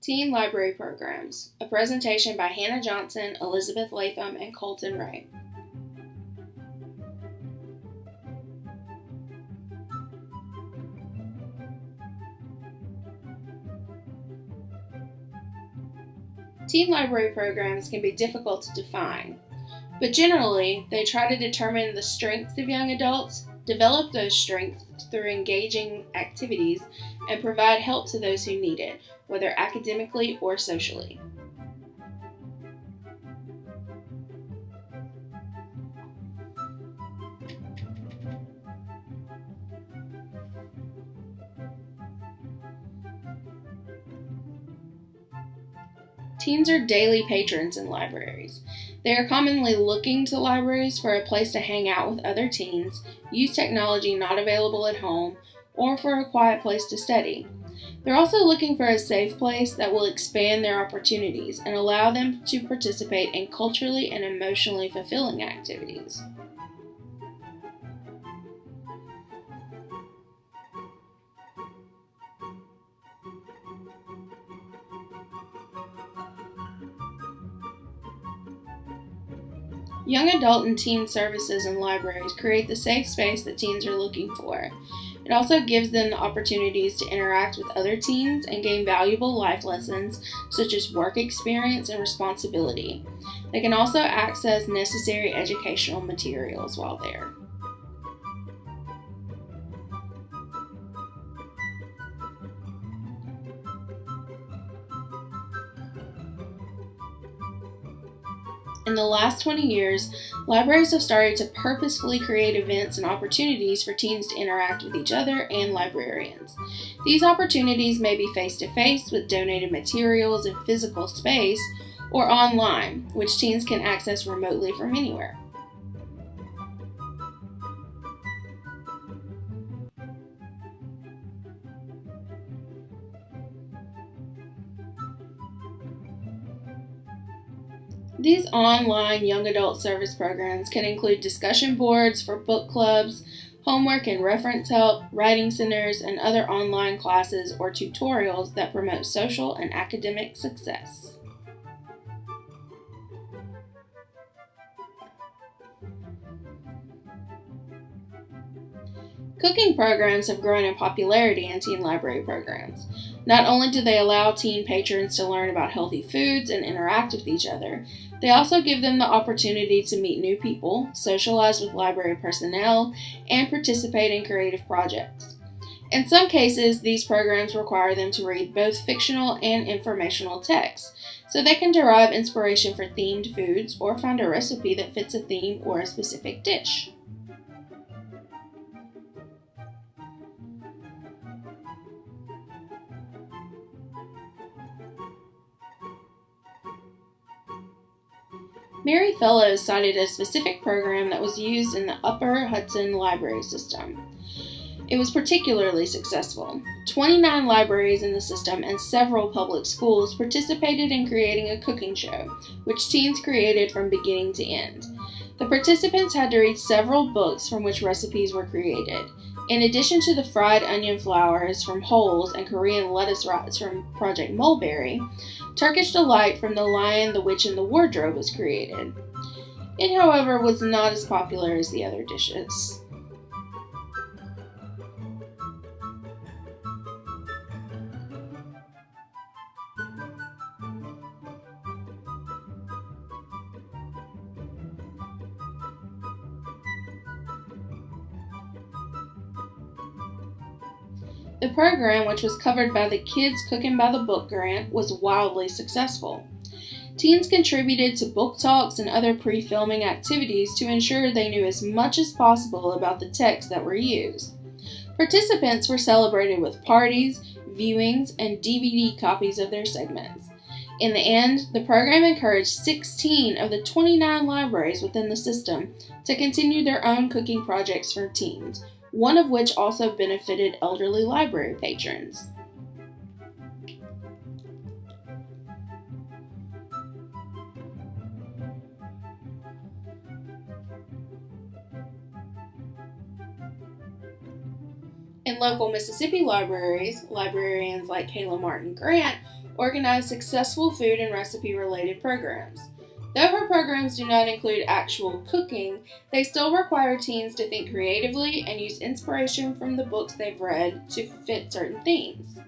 Teen Library Programs, a presentation by Hannah Johnson, Elizabeth Latham, and Colton Ray. Teen library programs can be difficult to define, but generally, they try to determine the strengths of young adults, develop those strengths through engaging activities, and provide help to those who need it, whether academically or socially. Teens are daily patrons in libraries. They are commonly looking to libraries for a place to hang out with other teens, use technology not available at home, or for a quiet place to study. They're also looking for a safe place that will expand their opportunities and allow them to participate in culturally and emotionally fulfilling activities. Young adult and teen services in libraries create the safe space that teens are looking for. It also gives them the opportunities to interact with other teens and gain valuable life lessons such as work experience and responsibility. They can also access necessary educational materials while there. In the last 20 years, libraries have started to purposefully create events and opportunities for teens to interact with each other and librarians. These opportunities may be face-to-face with donated materials and physical space, or online, which teens can access remotely from anywhere. These online young adult service programs can include discussion boards for book clubs, homework and reference help, writing centers, and other online classes or tutorials that promote social and academic success. Cooking programs have grown in popularity in teen library programs. Not only do they allow teen patrons to learn about healthy foods and interact with each other, they also give them the opportunity to meet new people, socialize with library personnel, and participate in creative projects. In some cases, these programs require them to read both fictional and informational texts, so they can derive inspiration for themed foods or find a recipe that fits a theme or a specific dish. Mary Fellows cited a specific program that was used in the Upper Hudson Library System. It was particularly successful. 29 libraries in the system and several public schools participated in creating a cooking show, which teens created from beginning to end. The participants had to read several books from which recipes were created. In addition to the fried onion flowers from Holes and Korean lettuce rods from Project Mulberry, Turkish Delight from The Lion, the Witch, and the Wardrobe was created. It, however, was not as popular as the other dishes. The program, which was covered by the Kids Cooking by the Book grant, was wildly successful. Teens contributed to book talks and other pre-filming activities to ensure they knew as much as possible about the texts that were used. Participants were celebrated with parties, viewings, and DVD copies of their segments. In the end, the program encouraged 16 of the 29 libraries within the system to continue their own cooking projects for teens, one of which also benefited elderly library patrons. In local Mississippi libraries, librarians like Kayla Martin Grant organize successful food and recipe-related programs. Though her programs do not include actual cooking, they still require teens to think creatively and use inspiration from the books they've read to fit certain themes.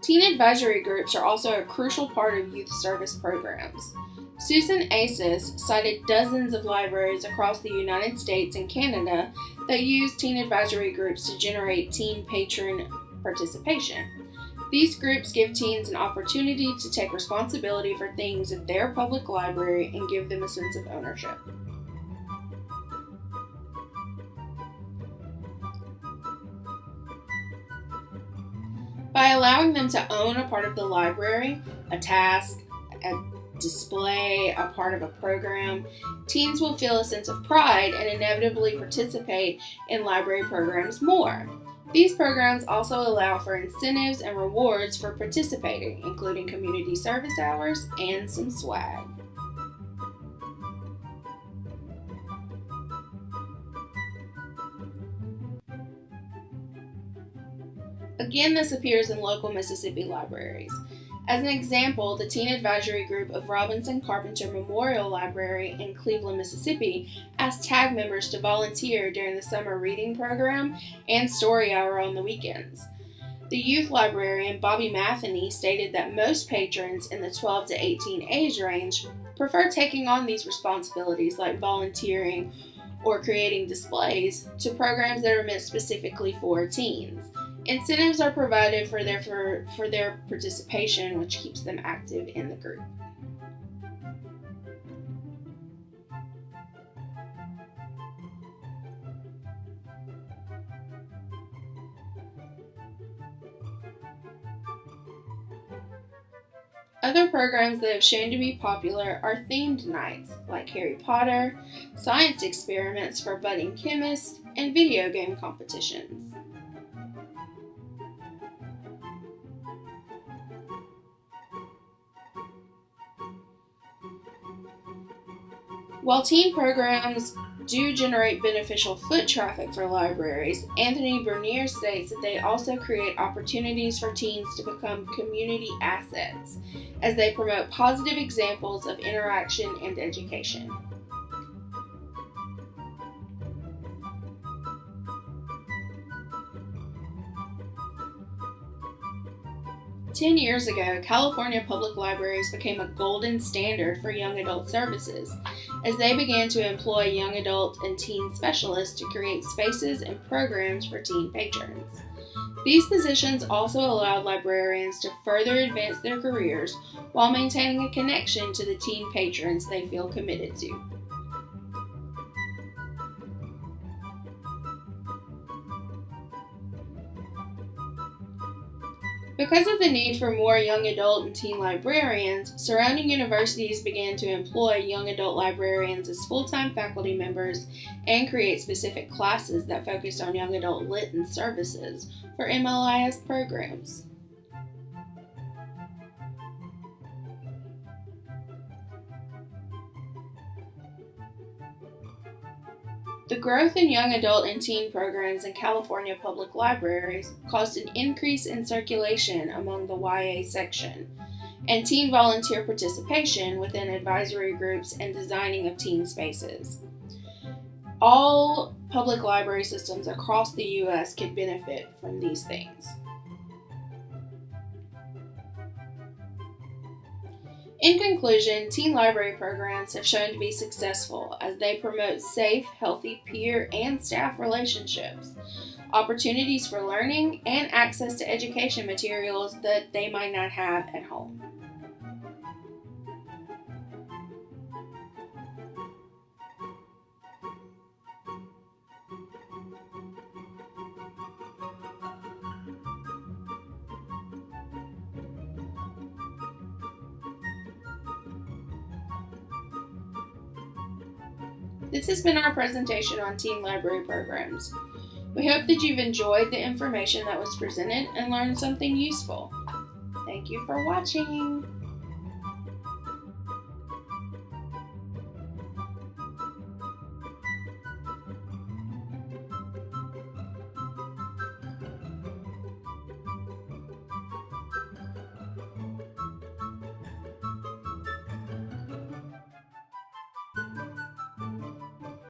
Teen advisory groups are also a crucial part of youth service programs. Susan Asis cited dozens of libraries across the United States and Canada that use teen advisory groups to generate teen patron participation. These groups give teens an opportunity to take responsibility for things at their public library and give them a sense of ownership. By allowing them to own a part of the library, a task, a display, a part of a program, teens will feel a sense of pride and inevitably participate in library programs more. These programs also allow for incentives and rewards for participating, including community service hours and some swag. Again, this appears in local Mississippi libraries. As an example, the Teen Advisory Group of Robinson Carpenter Memorial Library in Cleveland, Mississippi, asked TAG members to volunteer during the summer reading program and story hour on the weekends. The youth librarian, Bobby Matheny, stated that most patrons in the 12 to 18 age range prefer taking on these responsibilities like volunteering or creating displays to programs that are meant specifically for teens. Incentives are provided for their participation, which keeps them active in the group. Other programs that have shown to be popular are themed nights, like Harry Potter, science experiments for budding chemists, and video game competitions. While teen programs do generate beneficial foot traffic for libraries, Anthony Bernier states that they also create opportunities for teens to become community assets as they promote positive examples of interaction and education. Ten years ago, California public libraries became a golden standard for young adult services as they began to employ young adult and teen specialists to create spaces and programs for teen patrons. These positions also allowed librarians to further advance their careers while maintaining a connection to the teen patrons they feel committed to. Because of the need for more young adult and teen librarians, surrounding universities began to employ young adult librarians as full-time faculty members and create specific classes that focused on young adult lit and services for MLIS programs. The growth in young adult and teen programs in California public libraries caused an increase in circulation among the YA section and teen volunteer participation within advisory groups and designing of teen spaces. All public library systems across the U.S. could benefit from these things. In conclusion, teen library programs have shown to be successful as they promote safe, healthy peer and staff relationships, opportunities for learning, and access to education materials that they might not have at home. This has been our presentation on teen library programs. We hope that you've enjoyed the information that was presented and learned something useful. Thank you for watching.